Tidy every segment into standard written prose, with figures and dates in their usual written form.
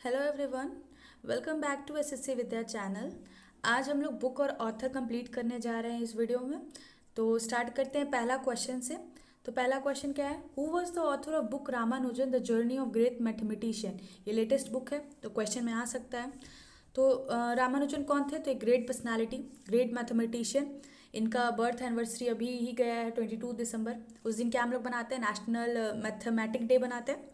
Hello everyone, welcome back to SSC Vidya channel. आज हम लोग बुक और ऑथर कंप्लीट करने जा रहे हैं इस वीडियो में। तो स्टार्ट करते हैं पहला क्वेश्चन से। तो पहला क्वेश्चन क्या है? Who was the author of book Ramanujan the journey of great mathematician. ये लेटेस्ट बुक है तो क्वेश्चन में आ सकता है। तो रामानुजन कौन थे? तो एक ग्रेट पर्सनैलिटी, ग्रेट मैथमेटिशियन। इनका बर्थ एनिवर्सरी अभी ही गया है 22 दिसंबर। उस दिन क्या हम लोग बनाते हैं? नेशनल मैथमेटिक डे बनाते हैं।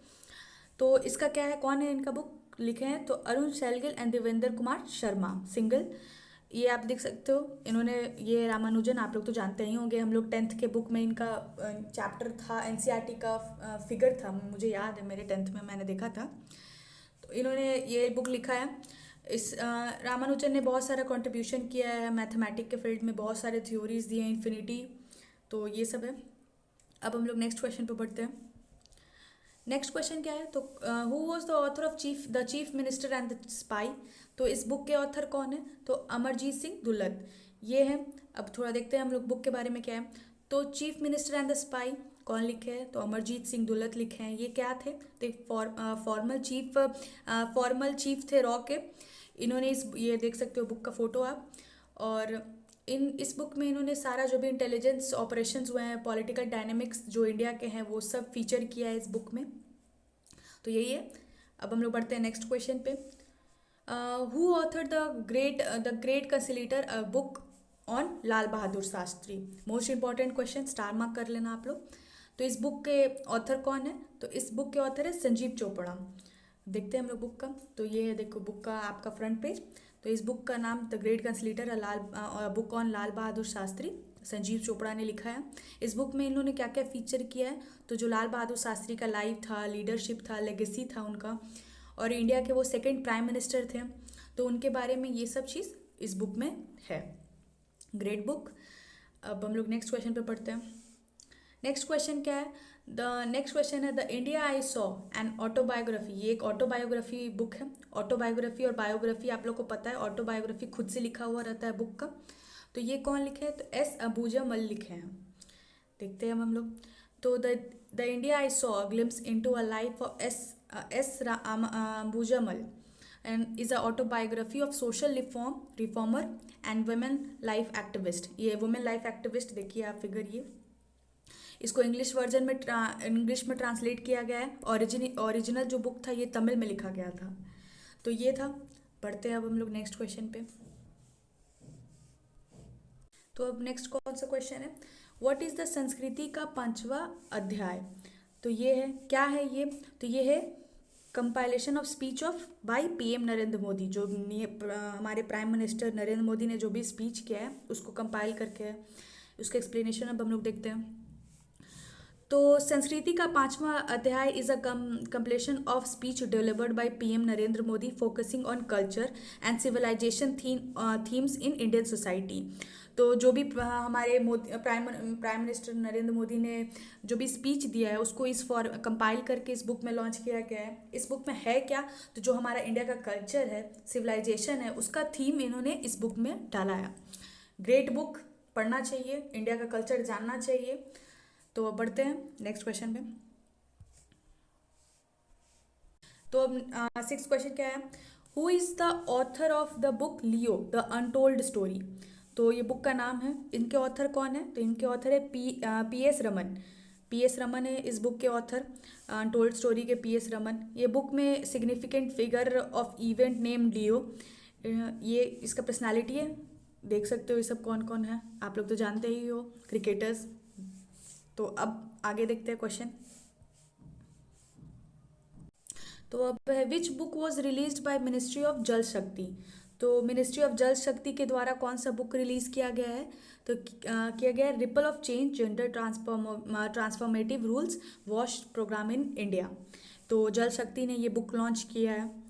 तो इसका क्या है, कौन है इनका बुक लिखे हैं? तो अरुण सैलगिल एंड देवेंद्र कुमार शर्मा सिंगल। ये आप देख सकते हो, इन्होंने ये रामानुजन आप लोग तो जानते ही होंगे। हम लोग 10th के बुक में इनका चैप्टर था, एनसीईआरटी का फिगर था, मुझे याद है, मेरे 10th में मैंने देखा था। तो इन्होंने ये बुक लिखा है। इस रामानुजन ने बहुत सारा कंट्रीब्यूशन किया है मैथमेटिक के फील्ड में, बहुत सारे थ्योरीज दिए हैं, इन्फिनिटी, तो ये सब है। अब हम लोग नेक्स्ट क्वेश्चन पे बढ़ते हैं। नेक्स्ट क्वेश्चन क्या है? तो who was the author of chief minister and the spy. तो इस बुक के ऑथर कौन है? तो अमरजीत सिंह दुल्लत ये है। अब थोड़ा देखते हैं हम लोग बुक के बारे में क्या है। तो chief minister and the spy कौन लिखे हैं? तो अमरजीत सिंह दुल्लत लिखे हैं। ये क्या थे? तो एक फॉर्मल चीफ थे रॉ के। इन्होंने ये देख सकते हो बुक का फोटो आप। और इस बुक में इन्होंने सारा जो भी इंटेलिजेंस ऑपरेशंस हुए हैं, पॉलिटिकल डायनेमिक्स जो इंडिया के हैं, वो सब फीचर किया है इस बुक में। तो यही है। अब हम लोग बढ़ते हैं नेक्स्ट क्वेश्चन पे। Who author the great conciliator a book on Lal Bahadur Shastri. Most important question, star mark कर लेना आप लोग। तो इस बुक के ऑथर कौन है? तो इस बुक के ऑथर है संजीव चोपड़ा। देखते हैं हम लोग बुक का। तो ये है, देखो बुक का आपका फ्रंट पेज। तो इस बुक का नाम the great कंसिलेटर book on Lal Bahadur Shastri, Sanjeev Chopra ने लिखा है। इस बुक में इन्होंने क्या क्या फीचर किया है? तो जो लाल बहादुर शास्त्री का लाइफ था, लीडरशिप था, लेगेसी था उनका, और इंडिया के वो सेकंड प्राइम मिनिस्टर थे, तो उनके बारे में ये सब चीज़ इस बुक में है। Great book. अब हम लोग नेक्स्ट क्वेश्चन पे पढ़ते हैं। नेक्स्ट क्वेश्चन क्या है? द नेक्स्ट क्वेश्चन है the India I saw an autobiography. ये एक ऑटोबायोग्राफी बुक है। ऑटोबायोग्राफी और बायोग्राफी आप लोग को पता है, ऑटोबायोग्राफी खुद से लिखा हुआ रहता है बुक का। तो ये कौन लिखे हैं? तो एस अबूजा मल लिखे हैं। देखते हैं हम लोग। तो the India I saw glimpse into a life of S Abuja Mal and is a autobiography of social reformer and women life activist. ये वुमेन लाइफ एक्टिविस्ट देखिए आप फिगर, ये इसको इंग्लिश वर्जन में इंग्लिश में ट्रांसलेट किया गया है। ओरिजिनल जो बुक था ये तमिल में लिखा गया था। तो ये था। पढ़ते हैं अब हम लोग नेक्स्ट क्वेश्चन पे। तो अब नेक्स्ट कौन सा क्वेश्चन है? व्हाट इज द संस्कृति का 5वां अध्याय। तो ये है, क्या है ये? तो ये है compilation of speech of bye PM Narendra Modi. जो हमारे प्राइम मिनिस्टर नरेंद्र मोदी ने जो भी स्पीच किया है उसको कंपाइल करके है। उसका एक्सप्लेनेशन अब हम लोग देखते हैं। तो संस्कृति का 5वां अध्याय is a completion of speech delivered by PM Narendra Modi focusing on culture and civilisation themes in Indian society. तो जो भी हमारे प्राइम मिनिस्टर नरेंद्र मोदी ने जो भी स्पीच दिया है उसको इस कंपाइल करके इस बुक में लॉन्च किया गया है। इस बुक में है क्या? तो जो हमारा इंडिया का कल्चर है, सिविलाइजेशन है, उसका थीम इन्होंने इस बुक में डाला है। ग्रेट बुक, पढ़ना चाहिए, इंडिया का कल्चर जानना चाहिए। तो अब बढ़ते हैं नेक्स्ट क्वेश्चन पे। तो अब 6th क्वेश्चन क्या है? Who is the author of the book Leo the untold story. तो ये बुक का नाम है। इनके ऑथर कौन है? तो इनके ऑथर है P S Raman. P S Raman है इस बुक के ऑथर, अनटोल्ड स्टोरी के पी एस रमन। ये बुक में significant figure of event name Leo, ये इसका पर्सनालिटी है। देख सकते हो ये सब कौन कौन है, आप लोग तो जानते ही हो, क्रिकेटर्स। तो अब आगे देखते हैं क्वेश्चन। तो अब है which book was release by ministry of जल शक्ति। तो मिनिस्ट्री ऑफ जल शक्ति के द्वारा कौन सा बुक रिलीज किया गया है? तो किया गया है ripple of change gender transformative rules wash programme in India. तो जल शक्ति ने ये बुक लॉन्च किया है।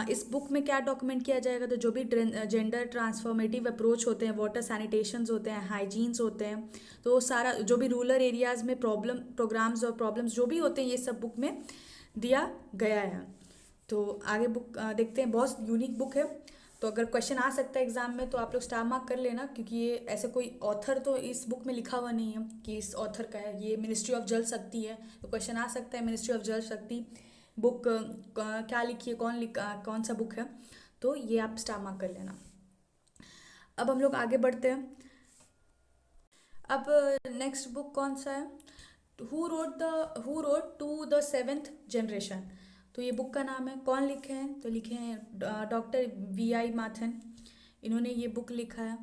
इस बुक में क्या डॉक्यूमेंट किया जाएगा? तो जो भी जेंडर ट्रांसफॉर्मेटिव अप्रोच होते हैं, वाटर सैनिटेशंस होते हैं, हाइजीन्स होते हैं, तो सारा जो भी रूरल एरियाज़ में प्रोग्राम्स और प्रॉब्लम्स जो भी होते हैं ये सब बुक में दिया गया है। तो आगे बुक देखते हैं। बहुत यूनिक बुक है। तो अगर क्वेश्चन आ सकता है एग्जाम में तो आप लोग स्टार मार्क कर लेना, क्योंकि ये ऐसे कोई ऑथर तो इस बुक में लिखा हुआ नहीं है कि इस ऑथर का है। ये मिनिस्ट्री ऑफ जल शक्ति है तो क्वेश्चन आ सकता है मिनिस्ट्री ऑफ जल शक्ति बुक क्या लिखी है, कौन सा बुक है, तो ये आप स्टार मार्क कर लेना। अब हम लोग आगे बढ़ते हैं। अब नेक्स्ट बुक कौन सा है, who road to the seventh generation. तो ये बुक का नाम है, कौन लिखे हैं, तो लिखे हैं डॉक्टर V.I. माथन, इन्होंने ये बुक लिखा है।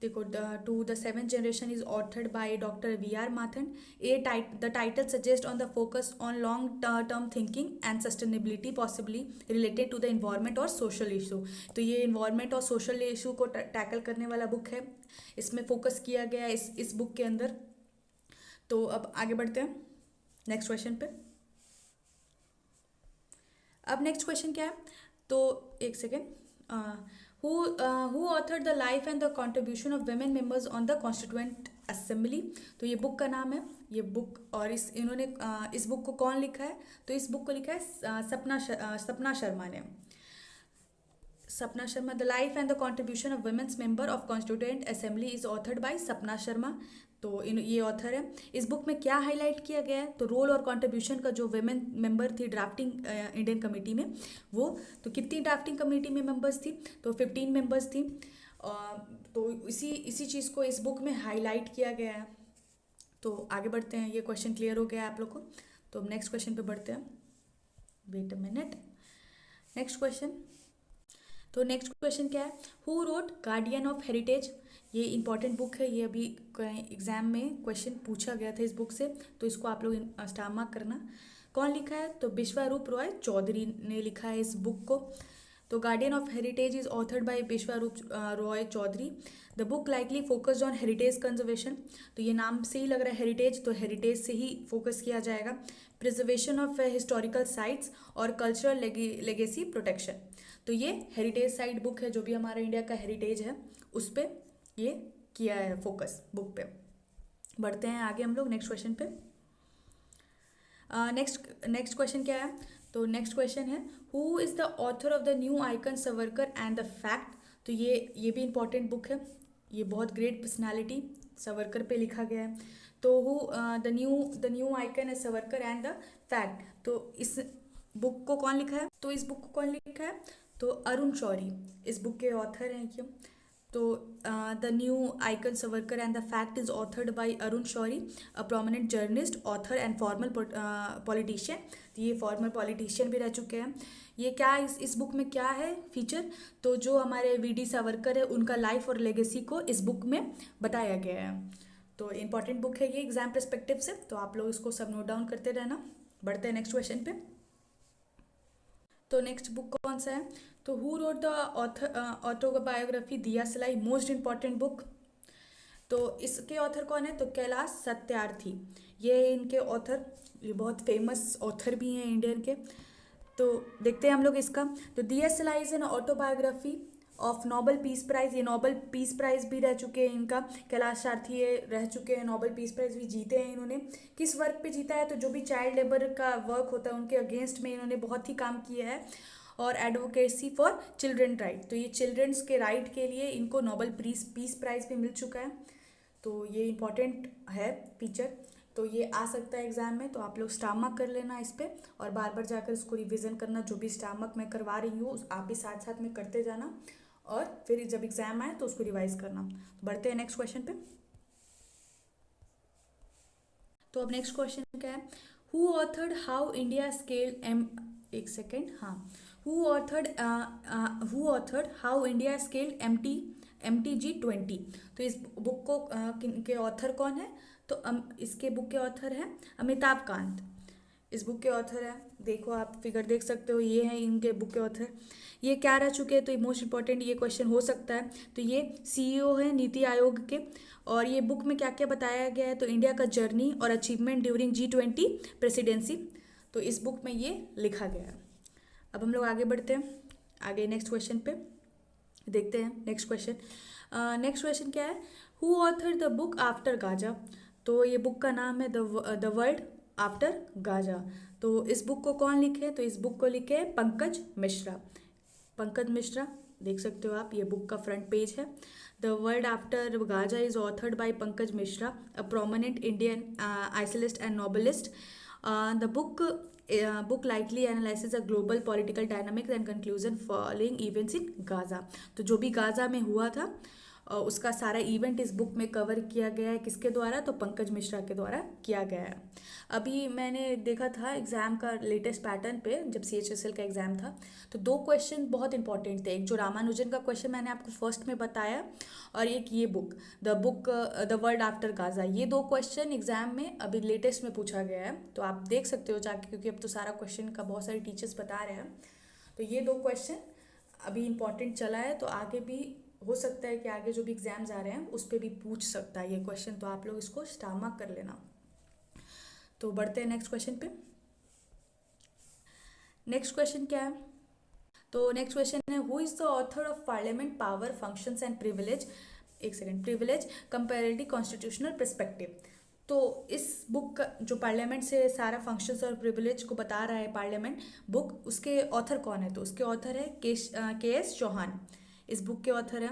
देखो, to the seventh generation is authored by doctor V.R. Mathan. The title suggest on the focus on long term thinking and sustainability possibly related to the environment और सोशल इशू। तो ये environment और social issue को tackle करने वाला book है, इसमें focus किया गया है इस बुक के अंदर। तो अब आगे बढ़ते हैं नेक्स्ट क्वेश्चन पे। अब नेक्स्ट क्वेश्चन क्या है, तो एक second, who authored the life and the contribution of women members on the constituent assembly. तो ये बुक का नाम है, ये बुक, और इन्होंने इस बुक को कौन लिखा है, तो इस बुक को लिखा है सपना शर्मा ने। Sapna Sharma, the life and the contribution of women's member of constituent assembly is authored by Sapna Sharma. तो ये ऑथर है। इस बुक में क्या हाईलाइट किया गया है, तो रोल और कंट्रीब्यूशन का जो वेमेन मेंबर थी ड्राफ्टिंग इंडियन कमेटी में, वो तो कितनी ड्राफ्टिंग कमेटी में मेंबर्स थी, तो 15 मेंबर्स थी। तो इसी चीज़ को इस बुक में हाईलाइट किया गया है। तो आगे बढ़ते हैं, ये क्वेश्चन क्लियर हो गया है आप लोग को। तो अब नेक्स्ट क्वेश्चन पे बढ़ते हैं, wait a minute. Next question, तो नेक्स्ट क्वेश्चन क्या है, who wrote guardian of heritage. ये इंपॉर्टेंट बुक है, ये अभी एग्जाम में क्वेश्चन पूछा गया था इस बुक से, तो इसको आप लोग स्टार मार्क करना। कौन लिखा है, तो विश्वरूप रॉय चौधरी ने लिखा है इस बुक को। तो guardian of heritage is authored by Vishwarup Roy Chowdhury. The book likely focused on heritage conservation. तो ये नाम से ही लग रहा है हेरिटेज, तो हेरिटेज से ही फोकस किया जाएगा। प्रिजर्वेशन ऑफ हिस्टोरिकल साइट्स और कल्चरल लेगेसी प्रोटेक्शन। तो ये हेरिटेज साइट बुक है, जो भी हमारा इंडिया का हेरिटेज है उस पर ये किया है फोकस बुक पे। बढ़ते हैं आगे हम लोग नेक्स्ट क्वेश्चन पे। नेक्स्ट क्वेश्चन क्या है, तो नेक्स्ट क्वेश्चन है, who is the author of the new icon Savarkar and the fact. तो ये भी इंपॉर्टेंट बुक है, ये बहुत ग्रेट पर्सनालिटी सावरकर पे लिखा गया है। तो हु द न्यू आइकन है सावरकर एंड द फैक्ट। तो इस बुक को कौन लिखा है, तो इस बुक को कौन लिखा है, तो अरुण शौरी इस बुक के ऑथर हैं क्यों। तो the new icon Savarkar and the fact is authored by Arun Shourie, a prominent journalist, author and formal politician. तो ये फॉर्मल पॉलिटिशियन भी रह चुके हैं। ये क्या इस बुक में क्या है फीचर, तो जो हमारे V.D. सावरकर है उनका लाइफ और लेगेसी को इस बुक में बताया गया है। तो इंपॉर्टेंट बुक है ये एग्जाम परस्पेक्टिव से, तो आप लोग इसको सब नोट डाउन करते रहना। बढ़ते हैं नेक्स्ट क्वेश्चन पे। तो नेक्स्ट बुक कौन सा है, तो हु रोट द ऑटोबायोग्राफी दिया सलाई, मोस्ट इंपॉर्टेंट बुक। तो इसके ऑथर कौन है, तो कैलाश सत्यार्थी, ये इनके ऑथर, ये बहुत फेमस ऑथर भी हैं इंडियन के। तो देखते हैं हम लोग इसका, तो Diya Salai is an autobiography of Nobel peace prize. ये नोबेल पीस प्राइज भी रह चुके हैं इनका, कैलाश सारथी ये रह चुके हैं, नोबेल पीस प्राइज भी जीते हैं इन्होंने। किस वर्क पे जीता है, तो जो भी चाइल्ड लेबर का वर्क होता है उनके अगेंस्ट में इन्होंने बहुत ही काम किया है, और एडवोकेसी फॉर चिल्ड्रन राइट। तो ये चिल्ड्रंस के राइट के लिए इनको नोबेल पीस प्राइज भी मिल चुका है। तो ये इंपॉर्टेंट है फीचर, तो ये आ सकता है एग्जाम में, तो आप लोग स्टार मार्क कर लेना इस पर, और बार बार जाकर इसको रिविज़न करना। जो भी स्टार मार्क मैं करवा रही हूँ आप भी साथ साथ में करते जाना, और फिर जब एग्जाम आए तो उसको रिवाइज करना। बढ़ते हैं नेक्स्ट क्वेश्चन पे। तो अब नेक्स्ट क्वेश्चन क्या है, who authored how India scale एक सेकेंड, हाँ, who authored how India scale MTG20। तो इस बुक को के ऑथर कौन है, तो इसके बुक के ऑथर हैं अमिताभ कांत, इस बुक के ऑथर है। देखो आप फिगर देख सकते हो, ये हैं इनके बुक के ऑथर। ये क्या रह चुके हैं, तो ये मोस्ट इंपॉर्टेंट ये क्वेश्चन हो सकता है। तो ये CEO हैं नीति आयोग के, और ये बुक में क्या क्या बताया गया है, तो इंडिया का जर्नी और अचीवमेंट ड्यूरिंग G20 प्रेसिडेंसी। तो इस बुक में ये लिखा गया है। अब हम लोग आगे बढ़ते हैं, आगे नेक्स्ट क्वेश्चन पे देखते हैं। नेक्स्ट क्वेश्चन क्या है, who author the book after Gaza. तो ये बुक का नाम है द वर्ल्ड आफ्टर गाजा। तो इस बुक को कौन लिखे, तो इस बुक को लिखे पंकज मिश्रा, देख सकते हो आप, ये बुक का फ्रंट पेज है। The world after Gaza is authored by Pankaj Mishra, a prominent Indian essayist and novelist. The book book lightly analysis a global political dynamics and conclusion following events in Gaza. तो जो भी Gaza में हुआ था उसका सारा event इस बुक में कवर किया गया है। किसके द्वारा? तो पंकज मिश्रा के द्वारा किया गया है। अभी मैंने देखा था एग्ज़ाम का लेटेस्ट पैटर्न पे, जब CHSL का एग्ज़ाम था, तो 2 क्वेश्चन बहुत इंपॉर्टेंट थे। एक जो रामानुजन का क्वेश्चन मैंने आपको फर्स्ट में बताया, और एक ये book the world after Gaza. ये 2 क्वेश्चन एग्ज़ाम में अभी लेटेस्ट में पूछा गया है, तो आप देख सकते हो जाके, क्योंकि अब तो सारा क्वेश्चन का बहुत सारे टीचर्स बता रहे हैं। तो ये 2 क्वेश्चन अभी इंपॉर्टेंट चला है, तो आगे भी हो सकता है कि आगे जो भी एग्जाम्स आ रहे हैं उस पर भी पूछ सकता है ये क्वेश्चन, तो आप लोग इसको स्टार मार्क कर लेना। तो बढ़ते हैं नेक्स्ट क्वेश्चन पे। नेक्स्ट क्वेश्चन क्या है? तो नेक्स्ट क्वेश्चन है, who is the author of parliament power functions and privilege, एक second, privilege comparative constitutional perspective. तो इस बुक का जो पार्लियामेंट से सारा फंक्शंस और प्रिविलेज को बता रहा है पार्लियामेंट बुक, उसके ऑथर कौन है? तो उसके ऑथर है KS चौहान। इस बुक के ऑथर है।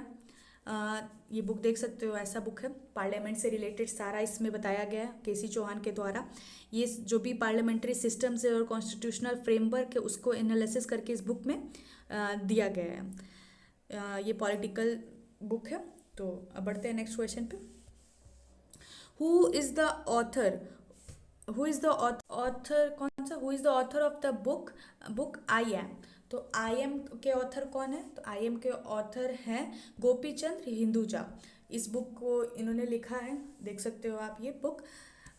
ये बुक देख सकते हो, ऐसा बुक है, पार्लियामेंट से रिलेटेड सारा इसमें बताया गया है KC चौहान के द्वारा। ये जो भी पार्लियामेंट्री सिस्टम से और कॉन्स्टिट्यूशनल फ्रेमवर्क है उसको एनालिसिस करके इस बुक में दिया गया है। ये पॉलिटिकल बुक है। तो अब बढ़ते हैं नेक्स्ट क्वेश्चन पे। Who is the author, who is the author कौन सा? Who is the author of the book I M. तो आई एम के ऑथर कौन है? तो आई एम के ऑथर हैं गोपीचंद हिंदुजा। इस बुक को इन्होंने लिखा है, देख सकते हो आप ये बुक।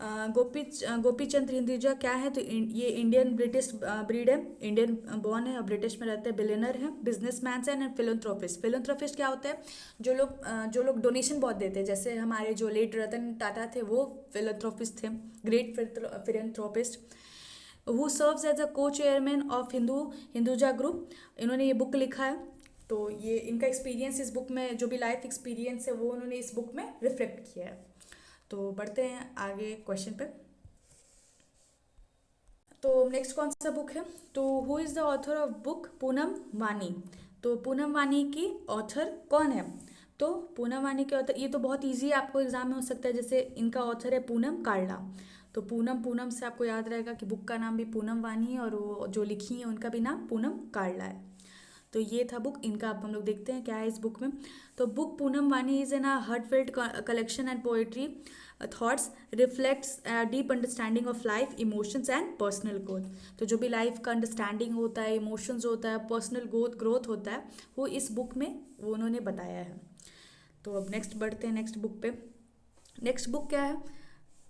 गोपीचंद हिंदुजा क्या है? तो ये इंडियन ब्रिटिश ब्रीड है, इंडियन बॉर्न है, ब्रिटिश में रहते हैं, बिलियनर है, बिजनेसमैन एंड फिलोंथ्रोपिस्ट। फिलोंथ्रोपिस्ट क्या होता है? जो लोग डोनेशन बहुत देते हैं, जैसे हमारे जो लेट रतन टाटा थे वो फिलोंथ्रोपिस्ट थे, great philanthropist. Who serves as a co chairman of Hinduja group. इन्होंने ये बुक लिखा है। तो ये इनका एक्सपीरियंस इस बुक में, जो भी लाइफ एक्सपीरियंस है वो उन्होंने इस बुक में रिफ्लेक्ट किया है। तो बढ़ते हैं आगे क्वेश्चन पे। तो नेक्स्ट कौन सा बुक है? तो who is the author of book Poonam वानी। तो पूनम वानी की ऑथर कौन है? तो पूनम वानी के ऑथर, ये तो बहुत इजी आपको एग्जाम में हो सकता है, जैसे इनका ऑथर है पूनम कार्ला। तो पूनम से आपको याद रहेगा कि बुक का नाम भी पूनम वानी है, और वो जो लिखी है उनका भी नाम पूनम कार्ला है। तो ये था बुक इनका। अब हम लोग देखते हैं क्या है इस बुक में। तो बुक पूनम वानी is an heartfelt collection and poetry thoughts reflects deep understanding of life, emotions and personal growth. तो जो भी लाइफ का अंडरस्टैंडिंग होता है, इमोशंस होता है, पर्सनल ग्रोथ होता है, वो इस बुक में वो उन्होंने बताया है। तो अब नेक्स्ट बढ़ते हैं नेक्स्ट बुक पे। नेक्स्ट बुक क्या है?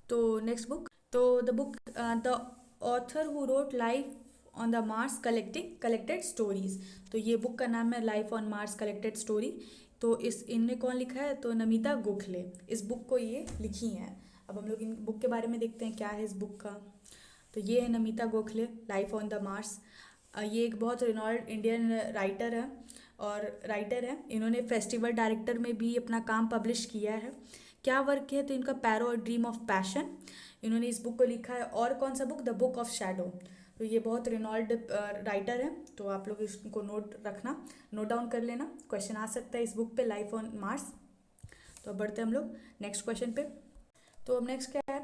तो नेक्स्ट बुक, तो the book the author who wrote life on the Mars collected stories. तो ये बुक का नाम है life on Mars collected story. तो इनने कौन लिखा है? तो नमिता गोखले इस बुक को ये लिखी हैं। अब हम लोग इन बुक के बारे में देखते हैं क्या है इस बुक का। तो ये है Namita Gokhale, life on the Mars. ये एक बहुत रिनॉल्ड इंडियन राइटर है। इन्होंने फेस्टिवल डायरेक्टर में भी अपना काम पब्लिश किया है। क्या वर्क है? तो इनका पैरो और ड्रीम ऑफ पैशन, इन्होंने इस बुक को लिखा है। और कौन सा book? The book of shadow. तो ये बहुत रिनॉल्ड राइटर है, तो आप लोग इसको नोट डाउन कर लेना, क्वेश्चन आ सकता है इस बुक पे, लाइफ ऑन मार्स। तो अब बढ़ते हैं हम लोग नेक्स्ट क्वेश्चन पे। तो अब नेक्स्ट क्या है?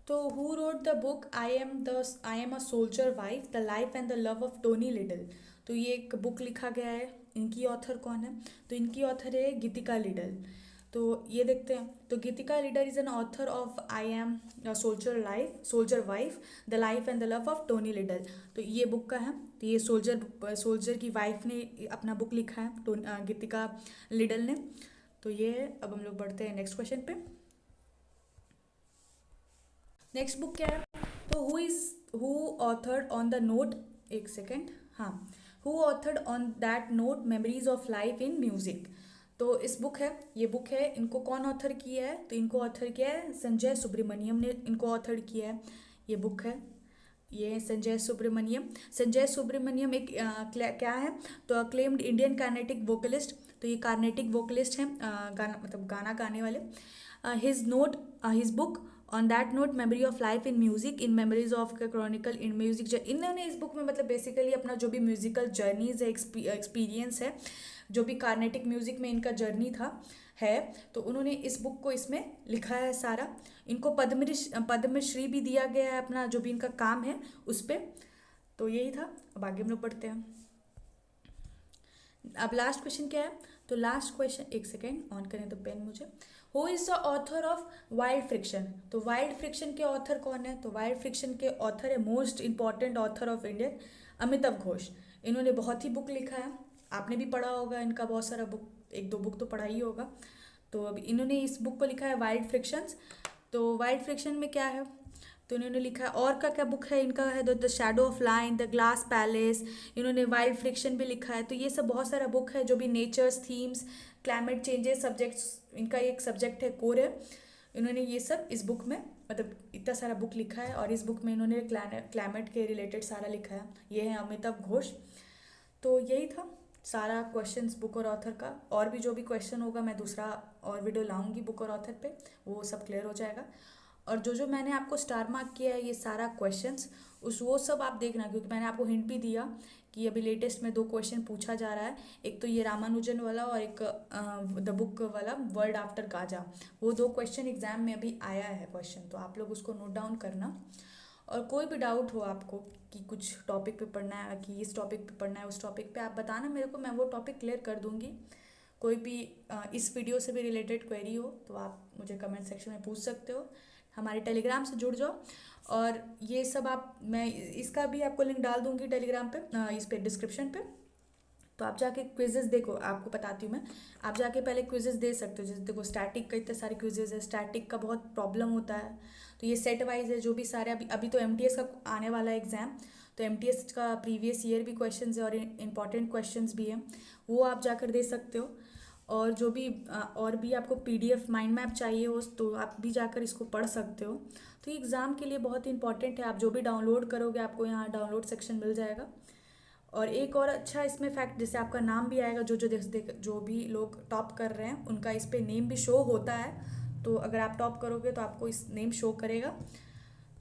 तो who wrote the book I am a soldier wife, the life and the love of Tony Liddle. तो ये एक बुक लिखा गया है। इनकी ऑथर कौन है? तो इनकी ऑथर है गीतिका लिडल। तो ये देखते हैं। तो Geetika Liddle is an author of I am soldier wife, the life and the love of Tony Liddle. तो ये बुक का है। तो ये सोल्जर की वाइफ ने अपना बुक लिखा है, गीतिका लिडल ने। तो ये है। अब हम लोग बढ़ते हैं नेक्स्ट क्वेश्चन पे। नेक्स्ट बुक क्या है? तो who authored on the note, एक सेकेंड, हाँ, who authored on that note memories of life in music. तो इस बुक है, ये बुक है, इनको कौन ऑथर किया है? तो इनको ऑथर किया है संजय सुब्रमण्यम ने, इनको ऑथर किया है। ये बुक है, ये संजय सुब्रमण्यम एक क्या है? तो अक्लेम्ड इंडियन कार्नेटिक वोकलिस्ट। तो ये कार्नेटिक वोकलिस्ट हैं, गाना गाने वाले। His book on that note memory of life in music in memories of Chronicle in music. इन्होंने इस बुक में मतलब बेसिकली अपना जो भी म्यूजिकल जर्नीज है, एक्सपीरियंस है, जो भी कार्नेटिक म्यूजिक में इनका जर्नी है, तो उन्होंने इस बुक को इसमें लिखा है सारा। इनको पद्मश्री भी दिया गया है अपना जो भी इनका काम है उस पर। तो यही था, अब आगे हम लोग बढ़ते हैं। अब लास्ट क्वेश्चन क्या है, तो लास्ट क्वेश्चन, एक सेकेंड ऑन करें तो पेन मुझे। Who is the author of wild friction, तो वाइल्ड फ्रिक्शन के ऑथर कौन है, तो वाइल्ड फ्रिक्शन के ऑथर है most important author of India Amitabh Ghosh. इन्होंने बहुत ही बुक लिखा है, आपने भी पढ़ा होगा इनका बहुत सारा बुक, एक दो बुक तो पढ़ा ही होगा। तो अब इन्होंने इस बुक को लिखा है वाइल्ड फ्रिक्शंस। तो वाइल्ड फ्रिक्शन में क्या है, तो इन्होंने लिखा है, और का क्या बुक है इनका है the shadow of line, the glass palace, इन्होंने वाइल्ड फ्रिक्शन भी लिखा है। तो ये सब बहुत सारा बुक है जो भी natures, themes, climate changes subjects, इनका एक सब्जेक्ट है, कोर है। इन्होंने ये सब इस बुक में, मतलब इतना सारा बुक लिखा है और इस बुक में इन्होंने क्लाइमेट के रिलेटेड सारा लिखा है। ये है अमिताभ घोष। तो यही था सारा क्वेश्चंस बुक और ऑथर का। और भी जो भी क्वेश्चन होगा मैं दूसरा और वीडियो लाऊंगी बुक और ऑथर पे, वो सब क्लियर हो जाएगा। और जो जो मैंने आपको स्टार मार्क किया है ये सारा क्वेश्चंस, उस वो सब आप देखना, क्योंकि मैंने आपको हिंट भी दिया कि अभी लेटेस्ट में 2 क्वेश्चन पूछा जा रहा है। एक तो ये रामानुजन वाला और एक द बुक वाला वर्ल्ड आफ्टर गाजा। वो 2 क्वेश्चन एग्जाम में अभी आया है क्वेश्चन, तो आप लोग उसको नोट डाउन करना। और कोई भी डाउट हो आपको कि कुछ टॉपिक पे पढ़ना है, कि इस टॉपिक पे पढ़ना है, उस टॉपिक पे आप बताना मेरे को, मैं वो टॉपिक क्लियर कर दूंगी। कोई भी इस वीडियो से भी रिलेटेड क्वेरी हो तो आप मुझे कमेंट सेक्शन में पूछ सकते हो। हमारे टेलीग्राम से जुड़ जाओ। और ये सब आप, मैं इसका भी आपको लिंक डाल दूंगी टेलीग्राम पे, इस पे डिस्क्रिप्शन पे। तो आप जाके क्विजेस देखो, आपको बताती हूँ मैं, आप जाके पहले क्विजेस दे सकते हो। जैसे देखो स्टैटिक का इतने सारे क्विजेस है, स्टैटिक का बहुत प्रॉब्लम होता है। तो ये सेट वाइज है जो भी सारे, अभी अभी तो एमटीएस का आने वाला है एग्ज़ाम, तो एमटीएस का प्रीवियस ईयर भी क्वेश्चन है और इम्पॉर्टेंट क्वेश्चन भी हैं, वो आप जाकर दे सकते हो। और जो भी और भी आपको पीडीएफ माइंड मैप चाहिए हो तो आप भी जाकर इसको पढ़ सकते हो। तो ये एग्ज़ाम के लिए बहुत ही इंपॉर्टेंट है। आप जो भी डाउनलोड करोगे आपको यहाँ डाउनलोड सेक्शन मिल जाएगा। और एक और अच्छा इसमें फैक्ट, जैसे आपका नाम भी आएगा, जो भी लोग टॉप कर रहे हैं उनका इस पे नेम भी शो होता है। तो अगर आप टॉप करोगे तो आपको इस नेम शो करेगा।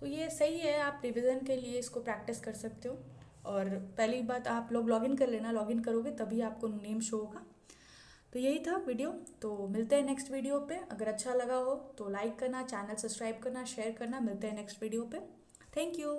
तो ये सही है, आप रिवीजन के लिए इसको प्रैक्टिस कर सकते हो। और पहली बात आप लोग लॉगिन कर लेना, लॉगिन करोगे तभी आपको नेम शो होगा। तो यही था वीडियो, तो मिलते हैं नेक्स्ट वीडियो पे। अगर अच्छा लगा हो तो लाइक करना, चैनल सब्सक्राइब करना, शेयर करना। मिलते हैं नेक्स्ट वीडियो पे। Thank you.